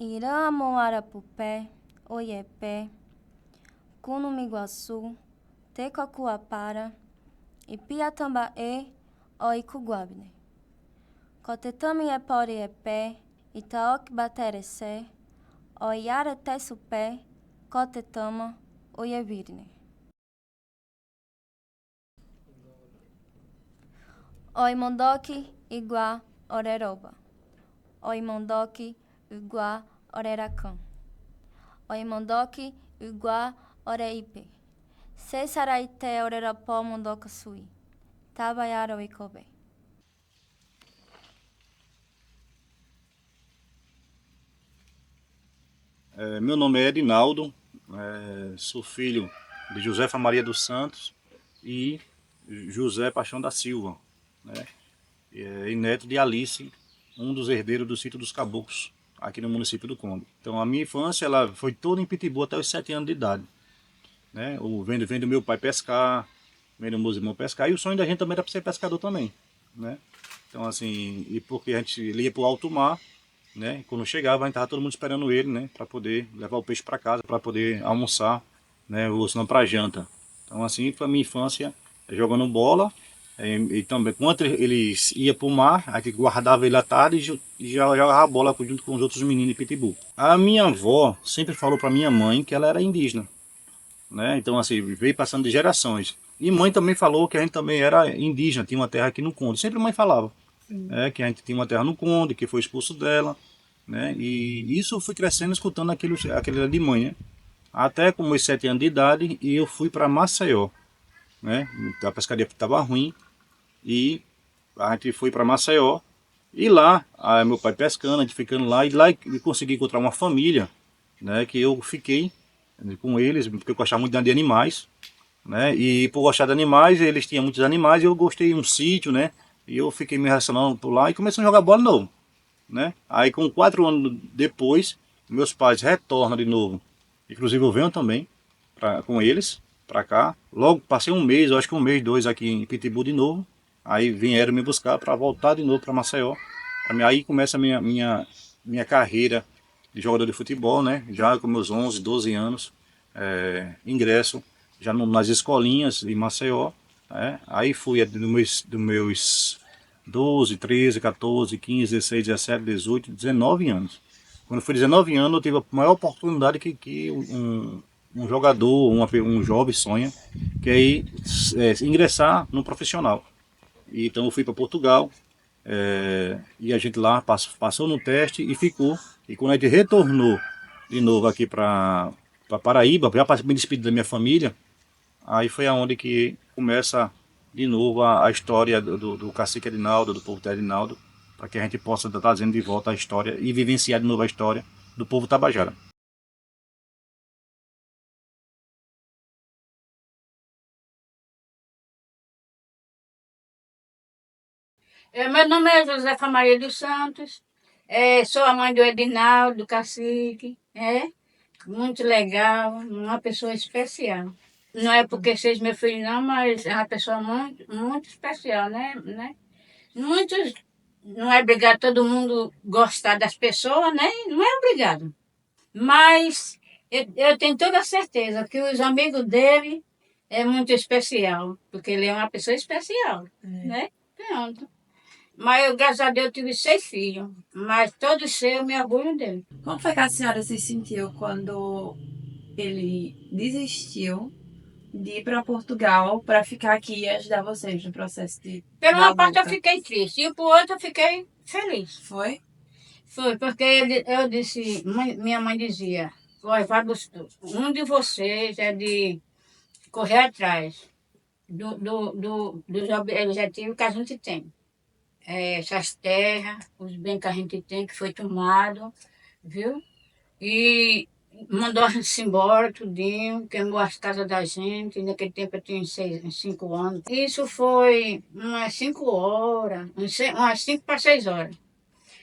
Iramo Arapupé, Oiepé, Cunumiguaçu, Tecocuapara, Ipiatambaê, Oicuguabne. Cotetame Eporiepé, Itaoquibaterecé, Oiaretessupé, Cotetama, Oievirne. Oimondoque, Iguá, Oreroba. Oimondoque, Iguá, Oreracã. Oimondoque, Iguá, Oreipe. Cessaraité, Orerapó, Mondoca, Suí. Tabaiara, Oicobé. Meu nome é Edinaldo, sou filho de Josefa Maria dos Santos e José Paixão da Silva, né? E neto de Alice, um dos herdeiros do sítio dos Caboclos, aqui no município do Conde. Então a minha infância ela foi toda em Pitbull até os 7 anos de idade, né? Vendo meu pai pescar, vendo meus irmãos pescar, e o sonho da gente também era ser pescador também, né? Então assim, e porque a gente ia para o alto mar, né? E quando chegava, a gente estava todo mundo esperando ele, né? Para poder levar o peixe para casa, para poder almoçar, né? Ou senão para janta. Então, assim, foi a minha infância jogando bola. E também, quando eles iam para o mar, a gente guardava ele à tarde e já jogava bola junto com os outros meninos de Pitbull. A minha avó sempre falou para minha mãe que ela era indígena, né? Então, assim, veio passando de gerações. E mãe também falou que a gente também era indígena, tinha uma terra aqui no Conde. Sempre mãe falava, que a gente tinha uma terra no Conde, que foi expulso dela, né? E isso eu fui crescendo escutando aquele de mãe, né? Até com meus 7 anos de idade e eu fui para Maceió, né? A pescaria estava ruim e a gente foi para Maceió e lá, meu pai pescando, a gente ficando lá e consegui encontrar uma família, né? Que eu fiquei com eles, porque eu gostava muito de animais, né? E por gostar de animais, eles tinham muitos animais e eu gostei de um sítio, né? E eu fiquei me relacionando por lá e comecei a jogar bola de novo, né? Aí com 4 anos depois, meus pais retornam de novo. Inclusive eu venho também com eles para cá. Logo passei um mês, eu acho que um mês, dois aqui em Pitbull de novo. Aí vieram me buscar para voltar de novo para Maceió. Aí começa a minha carreira de jogador de futebol, né? Já com meus 11, 12 anos, ingresso já nas escolinhas de Maceió. Aí fui dos meus 12, 13, 14, 15, 16, 17, 18, 19 anos. Quando foi 19 anos, eu tive a maior oportunidade que um jogador, um jovem sonha, que é ingressar no profissional. E, então eu fui para Portugal, e a gente lá passou no teste e ficou. E quando a gente retornou de novo aqui para Paraíba, já para me despedir da minha família, aí foi aonde que começa de novo a história do cacique Edinaldo, do povo de Edinaldo, para que a gente possa estar trazendo de volta a história e vivenciar de novo a história do povo tabajara. Meu nome é Josefa Maria dos Santos, sou a mãe do Edinaldo, do Cacique, muito legal, uma pessoa especial. Não é porque seja meu filho não, mas é uma pessoa muito, muito especial, né? Muitos, não é obrigado todo mundo gostar das pessoas, né? Não é obrigado. Mas eu tenho toda a certeza que os amigos dele é muito especial, porque ele é uma pessoa especial, né? Pronto. Mas eu, graças a Deus, eu tive 6 filhos. Mas todos seus, eu me orgulho dele. Como foi que a senhora se sentiu quando ele desistiu de ir para Portugal para ficar aqui e ajudar vocês no processo Por da uma parte eu luta? fiquei triste, e por outra eu fiquei feliz. Foi? Foi, porque eu disse, minha mãe dizia, "Olha, um de vocês é de correr atrás dos objetivos que a gente tem. Essas terras, os bens que a gente tem, que foi tomado, viu? E mandou a gente embora, tudinho, queimou as casas da gente. Naquele tempo eu tinha 5 anos. Isso foi umas 5 horas, umas 5 para 6 horas.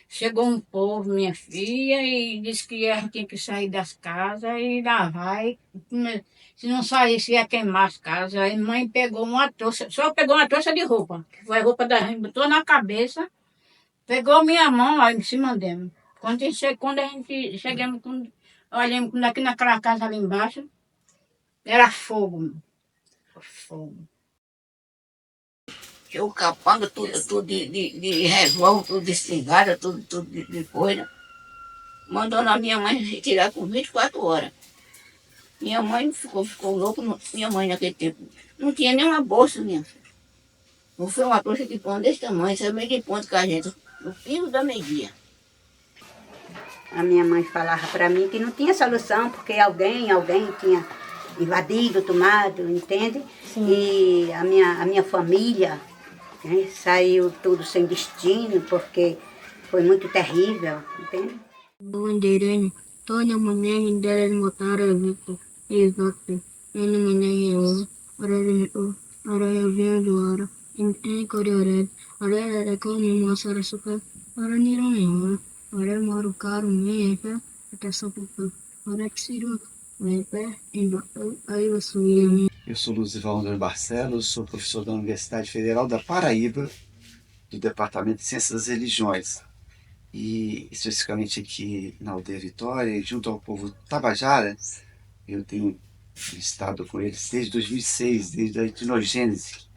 Chegou um povo, minha filha, e disse que a gente tinha que sair das casas e lá vai. Se não saísse, ia queimar as casas. Aí mãe pegou uma trouxa, só pegou uma trouxa de roupa, que foi a roupa da gente, botou na cabeça, pegou minha mão lá em cima dele. Quando a gente chegamos, olhamos aqui naquela casa ali embaixo, era fogo, meu. Fogo. Eu capanga, tudo de revólver, tudo de cigarro, tudo de coisa. Mandou na minha mãe retirar com 24 horas. Minha mãe ficou louca, minha mãe naquele tempo. Não tinha nem uma bolsa, minha filha. Não foi uma trouxa de pão desse tamanho, isso é meio de ponto com a gente, no pingo da meia. A minha mãe falava para mim que não tinha solução, porque alguém tinha invadido, tomado, entende? Sim. E a minha família, né, saiu tudo sem destino, porque foi muito terrível, entende? Bandeirinha, toda manhã deles botaram Vitor e Victor. Ele me deu eu vinha do hora. Em Coreia, olha como mostra super, olha niranha, olha moro caro mesmo, até só porque olha que sirvo, aí eu subi. Eu sou Luzival André Barcelos, sou professor da Universidade Federal da Paraíba, do Departamento de Ciências das Religiões. E especificamente aqui na Aldeia Vitória, junto ao povo Tabajara, eu tenho estado com eles desde 2006, desde a etnogênese.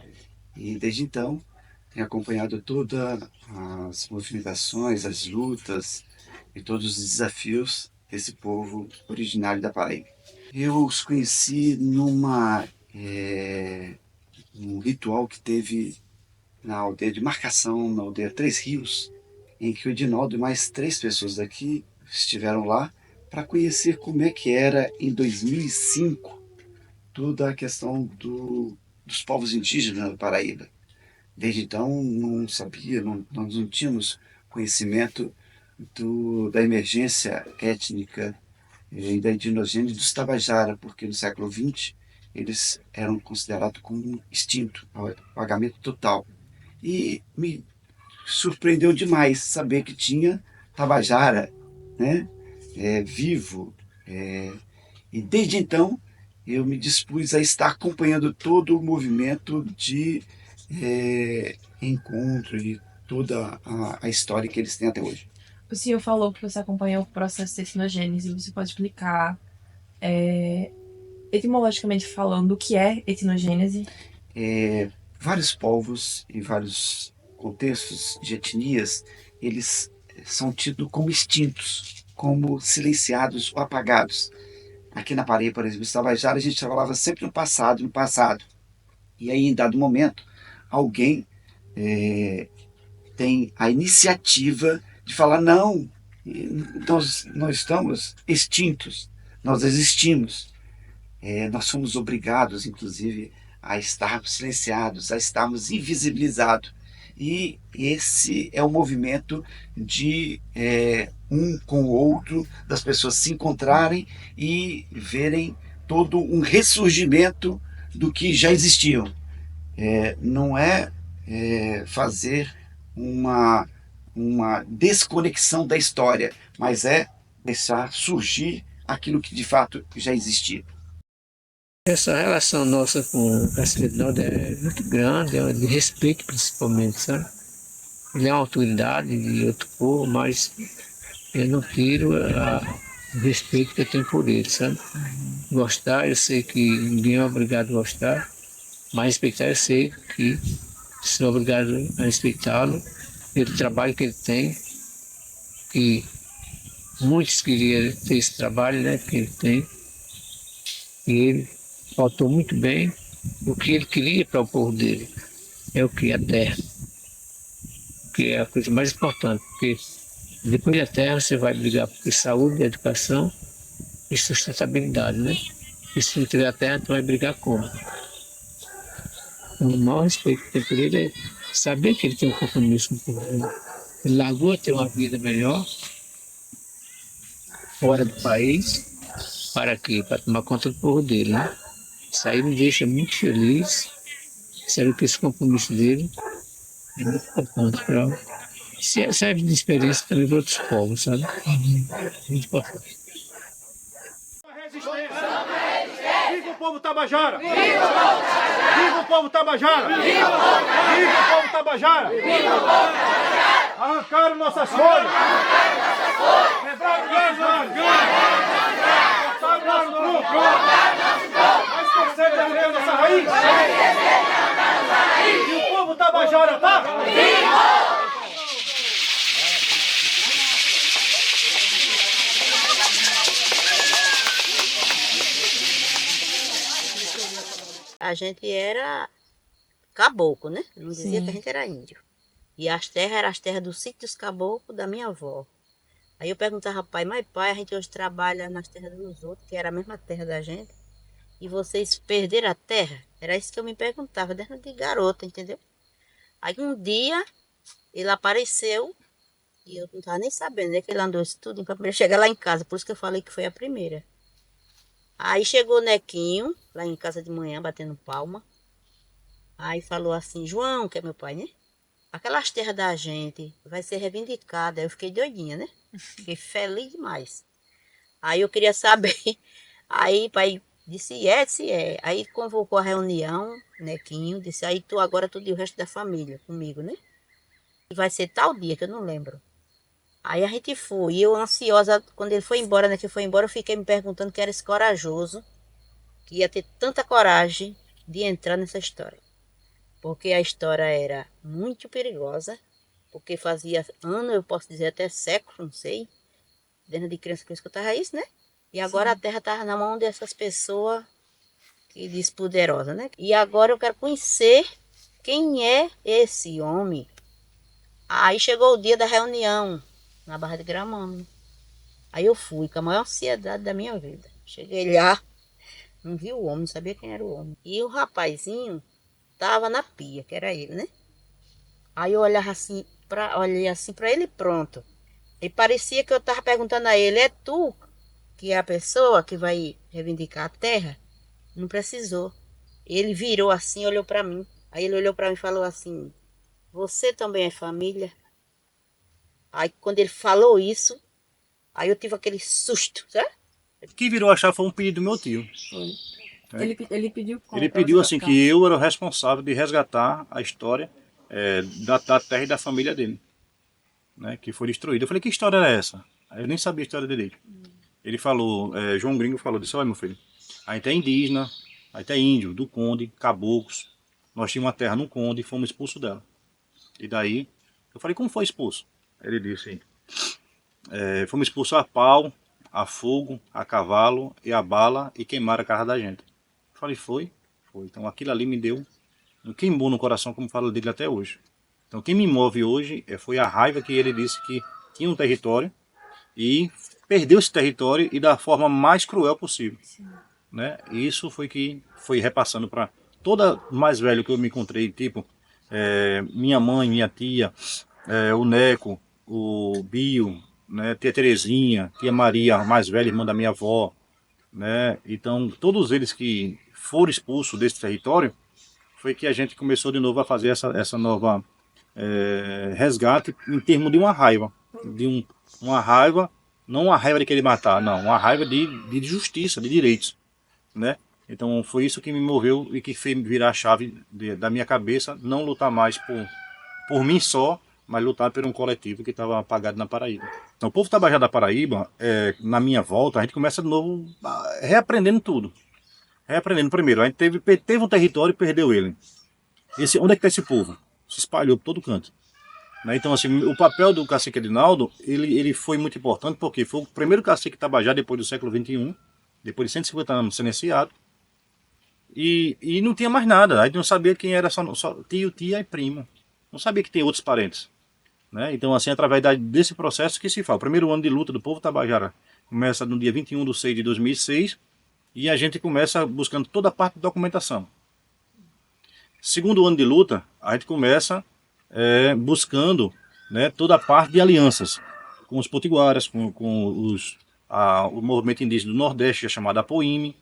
E desde então tenho acompanhado todas as movimentações, as lutas e todos os desafios desse povo originário da Paraíba. Eu os conheci um ritual que teve na aldeia de Marcação, na aldeia Três Rios, em que o Edinaldo e mais 3 pessoas daqui estiveram lá para conhecer como é que era em 2005 toda a questão dos povos indígenas da Paraíba. Desde então não sabia, nós não tínhamos conhecimento da emergência étnica e da etnogênese dos Tabajara, porque no século XX eles eram considerados como extinto, apagamento total. E me surpreendeu demais saber que tinha Tabajara, né, vivo. E desde então eu me dispus a estar acompanhando todo o movimento de encontro e toda a história que eles têm até hoje. O senhor falou que você acompanhou o processo de etnogênese. Você pode explicar, etimologicamente falando, o que é etnogênese? Vários povos e vários contextos de etnias, eles são tidos como extintos, como silenciados ou apagados. Aqui na Paraíba, por exemplo, em Tabajara, a gente falava sempre no passado. E aí, em dado momento, alguém tem a iniciativa de falar, não, nós estamos extintos, nós existimos. Nós somos obrigados, inclusive, a estarmos silenciados, a estarmos invisibilizados. E esse é o movimento de um com o outro, das pessoas se encontrarem e verem todo um ressurgimento do que já existiam. Não é fazer uma desconexão da história, mas é deixar surgir aquilo que de fato já existia. Essa relação nossa com o Cacete Edinaldo é muito grande, é de respeito principalmente, sabe? Ele é uma autoridade de outro povo, mas eu não tiro o respeito que eu tenho por ele, sabe? Gostar, eu sei que ninguém é obrigado a gostar, mas respeitar, eu sei que sou obrigado a respeitá-lo pelo trabalho que ele tem, que muitos queriam ter esse trabalho, né, que ele tem, e ele faltou muito bem o que ele queria para o povo dele. É o que? A terra. Que é a coisa mais importante, porque depois da terra você vai brigar por saúde, educação e sustentabilidade, né? E se não tiver a terra, tu vai brigar como? O maior respeito que tem por ele é saber que ele tem um compromisso com o povo dele. Ele largou a ter uma vida melhor, fora do país, para quê? Para tomar conta do povo dele, né? Isso aí me deixa muito feliz, sabe que esse compromisso dele é muito importante para serve de experiência também para outros povos, sabe? Muito importante. Viva o povo Tabajara! Viva o povo Tabajara! Viva o povo Tabajara! Arrancaram nossas folhas! a gente era caboclo, né? Não dizia Sim. que a gente era índio. E as terras eram as terras do sítio dos caboclos da minha avó. Aí eu perguntava, pai, mas pai, a gente hoje trabalha nas terras dos outros, que era a mesma terra da gente, e vocês perderam a terra? Era isso que eu me perguntava, desde de garota, entendeu? Aí um dia ele apareceu, e eu não estava nem sabendo, né, que ele andou isso tudo para poder chegar lá em casa, por isso que eu falei que foi a primeira. Aí chegou o Nequinho, lá em casa de manhã, batendo palma. Aí falou assim, João, que é meu pai, né? Aquelas terras da gente vai ser reivindicada. Aí eu fiquei doidinha, né? Fiquei feliz demais. Aí eu queria saber. Aí pai disse, disse, é. Aí convocou a reunião, Nequinho, disse, aí tu agora tu e o resto da família comigo, né? E vai ser tal dia, que eu não lembro. Aí a gente foi, e eu ansiosa, quando ele foi embora, né, que foi embora, eu fiquei me perguntando quem era esse corajoso, que ia ter tanta coragem de entrar nessa história. Porque a história era muito perigosa, porque fazia anos, eu posso dizer até séculos, não sei, desde de criança que eu escutava isso, né? E agora a terra estava na mão dessas pessoas que diz poderosa, né? E agora eu quero conhecer quem é esse homem. Aí chegou o dia da reunião, na Barra de Gramame. Aí eu fui com a maior ansiedade da minha vida. Cheguei lá, não vi o homem, não sabia quem era o homem. E o rapazinho tava na pia, que era ele, né? Aí eu olhava assim, olhei assim para ele e pronto. E parecia que eu tava perguntando a ele, é tu que é a pessoa que vai reivindicar a terra? Não precisou. Ele virou assim, olhou para mim. Aí ele olhou para mim e falou assim, você também é família? Aí quando ele falou isso, aí eu tive aquele susto, sabe? O que virou a chave foi um pedido do meu tio. É. Ele pediu como? Ele pra pediu você assim ficar? que eu era o responsável de resgatar a história da terra e da família dele, né, que foi destruída. Eu falei, que história era essa? Aí eu nem sabia a história dele. Ele falou, João Gringo falou, disse, olha meu filho, a gente é indígena, a gente é índio, do Conde, caboclos, nós tínhamos uma terra no Conde e fomos expulsos dela. E daí, eu falei, como foi expulso? Ele disse, fomos expulsos a pau, a fogo, a cavalo e a bala e queimaram a casa da gente. Eu falei, foi? Foi. Então aquilo ali me deu, me queimou no coração, como falo dele até hoje. Então quem me move hoje foi a raiva que ele disse que tinha um território e perdeu esse território e da forma mais cruel possível. Né? E isso foi que foi repassando para toda mais velho que eu me encontrei, tipo minha mãe, minha tia, o Neco, o Bio, né, tia Terezinha, tia Maria, a mais velha irmã da minha avó, né? Então todos eles que foram expulsos desse território, foi que a gente começou de novo a fazer essa nova resgate em termos de uma raiva, uma raiva, não uma raiva de querer matar, não, uma raiva de justiça, de direitos, né? Então foi isso que me moveu e que fez virar a chave da minha cabeça, não lutar mais por mim só, mas lutar por um coletivo que estava apagado na Paraíba. Então o povo Tabajara da Paraíba, na minha volta, a gente começa de novo reaprendendo tudo. Reaprendendo primeiro, a gente teve um território e perdeu ele. Onde é que está esse povo? Se espalhou por todo canto. Né? Então, assim, o papel do cacique Edinaldo, ele foi muito importante, porque foi o primeiro cacique Tabajara depois do século XXI, depois de 150 anos silenciado, e não tinha mais nada. A gente não sabia quem era só tio, tia e primo. Não sabia que tem outros parentes. Né? Então, assim, através desse processo que se fala. O primeiro ano de luta do povo Tabajara começa no dia 21/6/2006, e a gente começa buscando toda a parte de documentação. Segundo ano de luta, a gente começa buscando, né, toda a parte de alianças com os potiguaras, com o movimento indígena do Nordeste, chamado APOIME,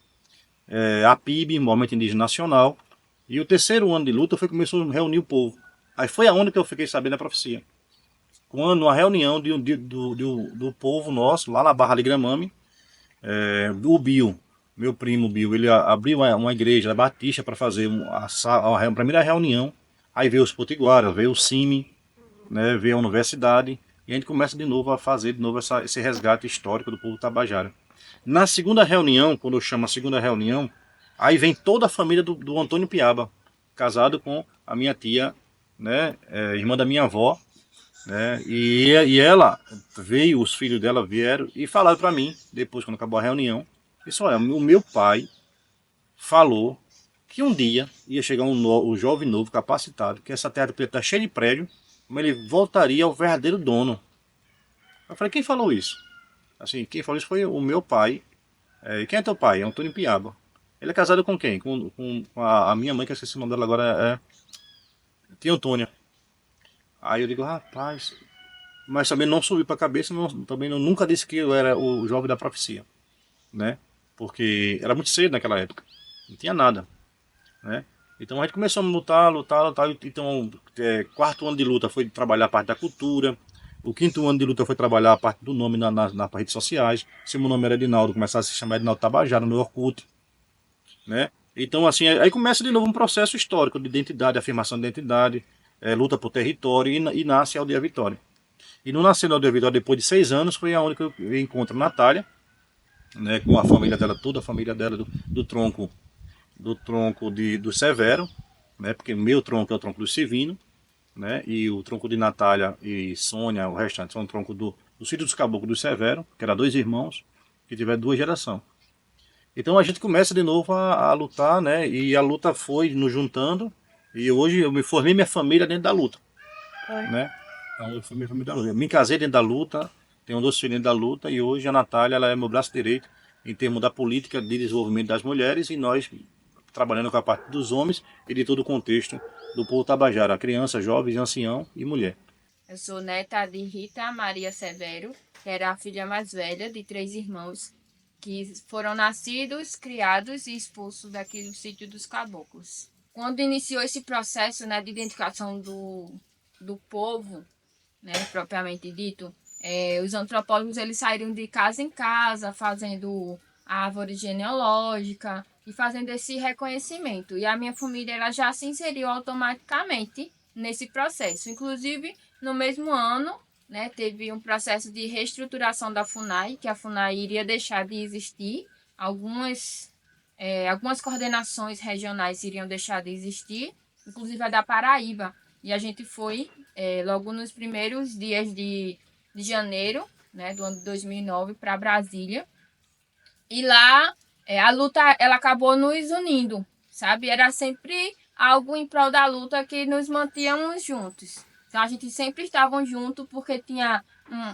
a PIB, Movimento Indígena Nacional. E o terceiro ano de luta foi que começou a reunir o povo. Aí foi aonde que eu fiquei sabendo da profecia. Quando uma reunião do povo nosso, lá na Barra de Gramame, o Bio, meu primo Bio, ele abriu uma igreja batista para fazer a primeira reunião. Aí veio os potiguaras, veio o CIMI, né, veio a universidade, e a gente começa de novo a fazer de novo esse resgate histórico do povo Tabajara. Na segunda reunião, quando eu chamo a segunda reunião, aí vem toda a família do Antônio Piaba, casado com a minha tia, né, irmã da minha avó, né, e ela veio, os filhos dela vieram e falaram para mim, depois quando acabou a reunião, disse, olha, o meu pai falou que um dia ia chegar um jovem novo, capacitado, que essa terra do Pietá está cheia de prédio, mas ele voltaria ao verdadeiro dono. Eu falei, quem falou isso? Assim, quem falou isso foi o meu pai. Quem é teu pai? É Antônio Piaba. Ele é casado com quem? Com a minha mãe, que eu esqueci o nome dela agora, Tia Antônia. Aí eu digo, rapaz, mas também não subiu para a cabeça, também nunca disse que eu era o jovem da profecia, né? Porque era muito cedo naquela época, não tinha nada, né? Então a gente começou a lutar. Então, quarto ano de luta foi trabalhar a parte da cultura. O quinto ano de luta foi trabalhar a parte do nome nas redes sociais. Se meu nome era Edinaldo, começava a se chamar Edinaldo Tabajara no Orkut, né? Então, assim, aí começa de novo um processo histórico de identidade, afirmação de identidade, luta por território e nasce a Aldeia Vitória. E no nascendo a Aldeia Vitória, depois de 6 anos, foi aonde que eu encontro a Natália, né, com a família dela, toda a família dela do tronco do Severo, né, porque meu tronco é o tronco do Civino, né, e o tronco de Natália e Sônia, o restante, são o tronco do sítio dos Caboclos do Severo, que era 2 irmãos, que tiveram 2 gerações. Então a gente começa de novo a lutar, né, e a luta foi nos juntando, e hoje eu me formei minha família dentro da luta, né, então eu formei minha família da luta. Eu me casei dentro da luta, tenho 2 filhos dentro da luta, e hoje a Natália ela é meu braço direito em termos da política de desenvolvimento das mulheres, e nós trabalhando com a parte dos homens e de todo o contexto do povo tabajara, criança, jovens, ancião e mulher. Eu sou neta de Rita Maria Severo, que era a filha mais velha de 3 irmãos, que foram nascidos, criados e expulsos daqui do sítio dos Caboclos. Quando iniciou esse processo, né, de identificação do povo, né, propriamente dito, os antropólogos eles saíram de casa em casa, fazendo a árvore genealógica e fazendo esse reconhecimento. E a minha família ela já se inseriu automaticamente nesse processo. Inclusive, no mesmo ano, né, teve um processo de reestruturação da FUNAI, que a FUNAI iria deixar de existir. Algumas coordenações regionais iriam deixar de existir, inclusive a da Paraíba. E a gente foi logo nos primeiros dias de janeiro, né, do ano de 2009 para Brasília. E lá a luta ela acabou nos unindo, sabe? Era sempre algo em prol da luta que nos mantíamos juntos. Então a gente sempre estava junto porque tinha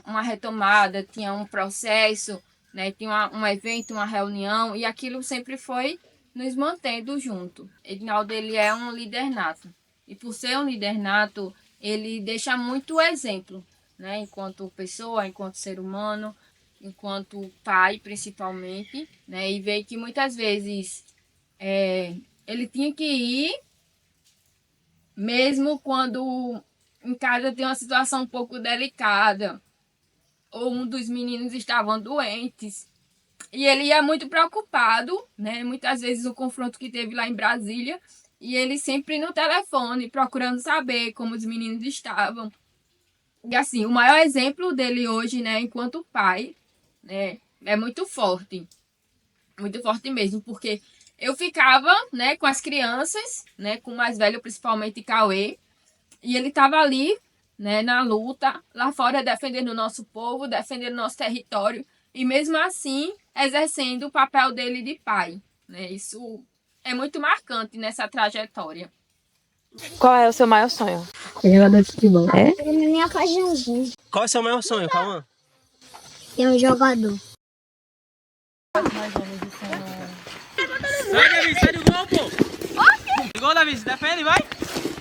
uma retomada, tinha um processo, né? Tinha um evento, uma reunião, e aquilo sempre foi nos mantendo junto. Edinaldo ele é um líder nato. E por ser um líder nato, ele deixa muito exemplo, né? Enquanto pessoa, enquanto ser humano, enquanto pai, principalmente, né? E veio que muitas vezes ele tinha que ir, mesmo quando em casa tem uma situação um pouco delicada, ou um dos meninos estavam doentes, e ele ia muito preocupado, né? Muitas vezes o confronto que teve lá em Brasília, e ele sempre no telefone, procurando saber como os meninos estavam. E assim, o maior exemplo dele hoje, né, enquanto pai, né, é muito forte mesmo, porque eu ficava, né, com as crianças, né, com o mais velho, principalmente Cauê, e ele estava ali, né, na luta, lá fora defendendo o nosso povo, defendendo o nosso território, e mesmo assim exercendo o papel dele de pai, né, isso é muito marcante nessa trajetória. Qual é o seu maior sonho? Jogador de futebol. Minha paixãozinha. Qual é o seu maior sonho, Cauã? Ser um jogador. Sai, Davi, sai do gol, pô! Gol, Davi, se defende, vai!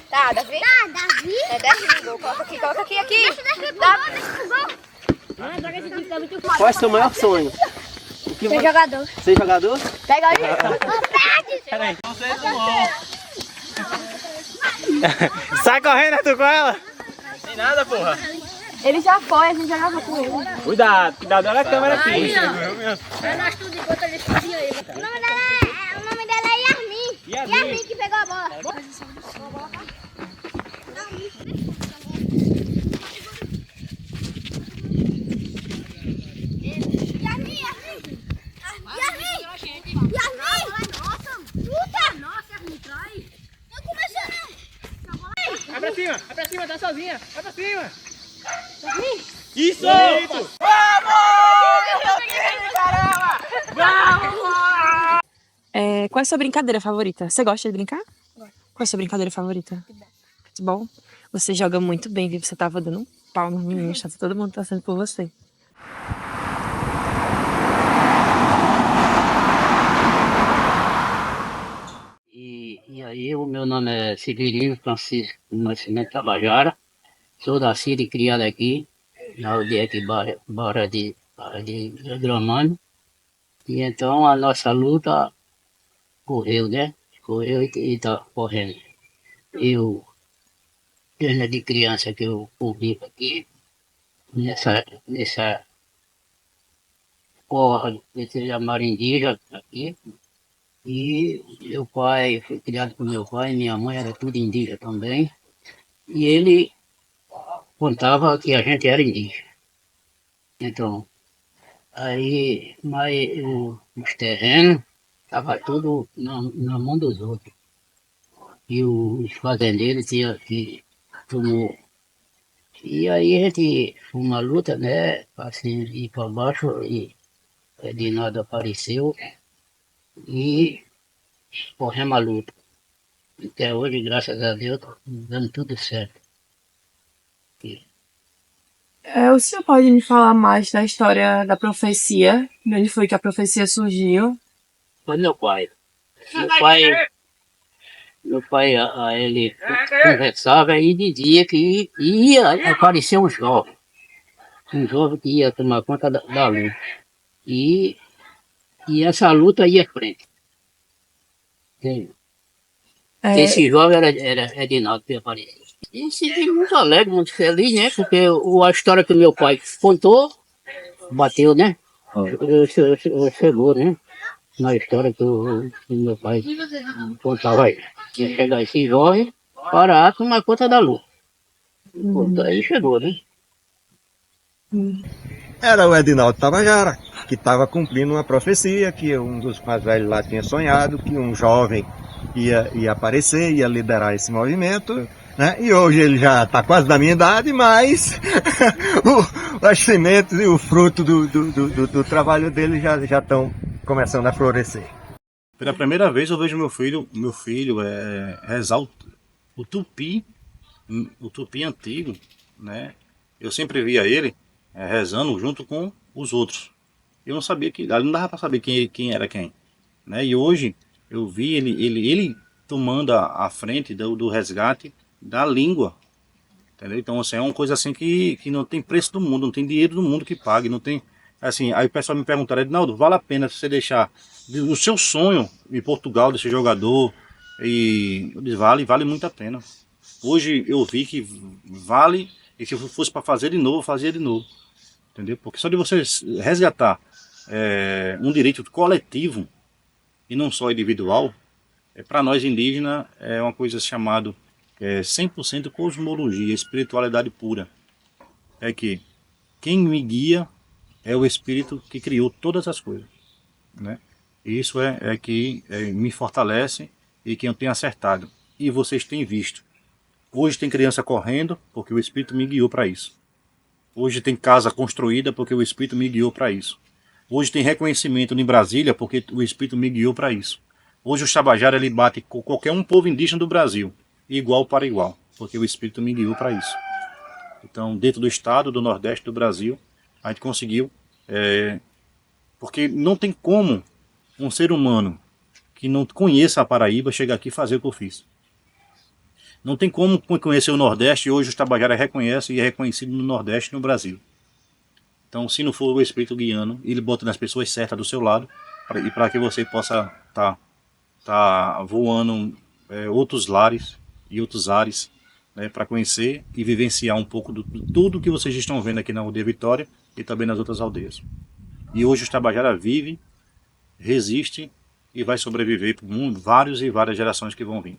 Tá, Davi? Tá, Davi. Desce no gol, coloca aqui. Deixa pro gol. Qual é o seu maior sonho? Ser jogador. Ser jogador? Pega aí. Peraí. Sai correndo, Arthur, com ela! Tem nada, porra! Ele já foi, a gente jogava com ele. Cuidado, olha a câmera aqui. Nós tudo enquanto ele fazia ele. O nome dela é Yasmin. Yasmin que pegou a bola. Vai pra cima, tá sozinha. Vai pra cima. Isso! Vamos! Qual é a sua brincadeira favorita? Você gosta de brincar? Gosto. Qual é a sua brincadeira favorita? Futebol. Você joga muito bem, viu? Você tava dando um pau nos meninos, tá todo mundo torcendo por você. E aí, o meu nome é Severino Francisco Nascimento Tabajara. Sou nascido e criado aqui, na aldeia aqui, Barra de Gramame. E então a nossa luta correu, né? Correu e tá correndo. Eu, desde criança que eu vivo aqui, nessa corra, desse amarindija aqui. E meu pai, foi criado por meu pai, minha mãe era tudo indígena também. E ele contava que a gente era indígena. Então, aí, mas os terrenos estavam tudo na mão dos outros. E os fazendeiros tinham que tomou. E aí a gente foi uma luta, né? Assim, ir para baixo e de nada apareceu. E corremos a luta. Até hoje, graças a Deus, dando tudo certo. O senhor pode me falar mais da história da profecia? De onde foi que a profecia surgiu? Foi meu pai. Meu pai, ele conversava e dizia que ia aparecer um jovem que ia tomar conta da luta. E essa luta ia à frente. Esse jovem era Edinaldo que apareceu. E se vi muito alegre, muito feliz, né? Porque a história que meu pai contou, bateu, né? Chegou, né? Na história que o meu pai contava aí. Ia chegar esse jovem para tomar conta da luta. Aí chegou, né? Era o Edinaldo Tabajara, que estava cumprindo uma profecia que um dos mais velhos lá tinha sonhado, que um jovem ia aparecer, ia liderar esse movimento, né? E hoje ele já está quase da minha idade, mas as sementes e o fruto do trabalho dele já estão começando a florescer. Pela primeira vez eu vejo meu filho rezar o tupi antigo, né? Eu sempre via ele rezando junto com os outros. Eu não sabia ali não dava para saber quem era quem, né? E hoje eu vi ele tomando a frente do resgate da língua, entendeu? Então assim, é uma coisa assim que não tem preço do mundo, não tem dinheiro do mundo que pague, não tem assim. Aí o pessoal me perguntaram: Edinaldo, vale a pena você deixar o seu sonho em Portugal de ser jogador? E eu disse, vale muito a pena. Hoje eu vi que vale, e se fosse para fazer de novo, eu fazia de novo, entendeu? Porque só de você resgatar um direito coletivo e não só individual, para nós indígenas é uma coisa chamada 100% cosmologia, espiritualidade pura. É que quem me guia é o Espírito que criou todas as coisas, né? E isso é que me fortalece e que eu tenho acertado. E vocês têm visto. Hoje tem criança correndo porque o Espírito me guiou para isso. Hoje tem casa construída porque o Espírito me guiou para isso. Hoje tem reconhecimento em Brasília porque o Espírito me guiou para isso. Hoje o Tabajara ele bate com qualquer povo indígena do Brasil, igual para igual, porque o Espírito me guiou para isso. Então, dentro do estado, do Nordeste do Brasil, a gente conseguiu, porque não tem como um ser humano que não conheça a Paraíba chegar aqui e fazer o que eu fiz. Não tem como conhecer o Nordeste, e hoje o Tabajara reconhece e é reconhecido no Nordeste e no Brasil. Então, se não for o Espírito guiando, ele bota nas pessoas certas do seu lado, e para que você possa tá voando outros lares e outros ares, né, para conhecer e vivenciar um pouco de tudo que vocês estão vendo aqui na Aldeia Vitória e também nas outras aldeias. E hoje o Tabajara vive, resiste e vai sobreviver por várias gerações que vão vir.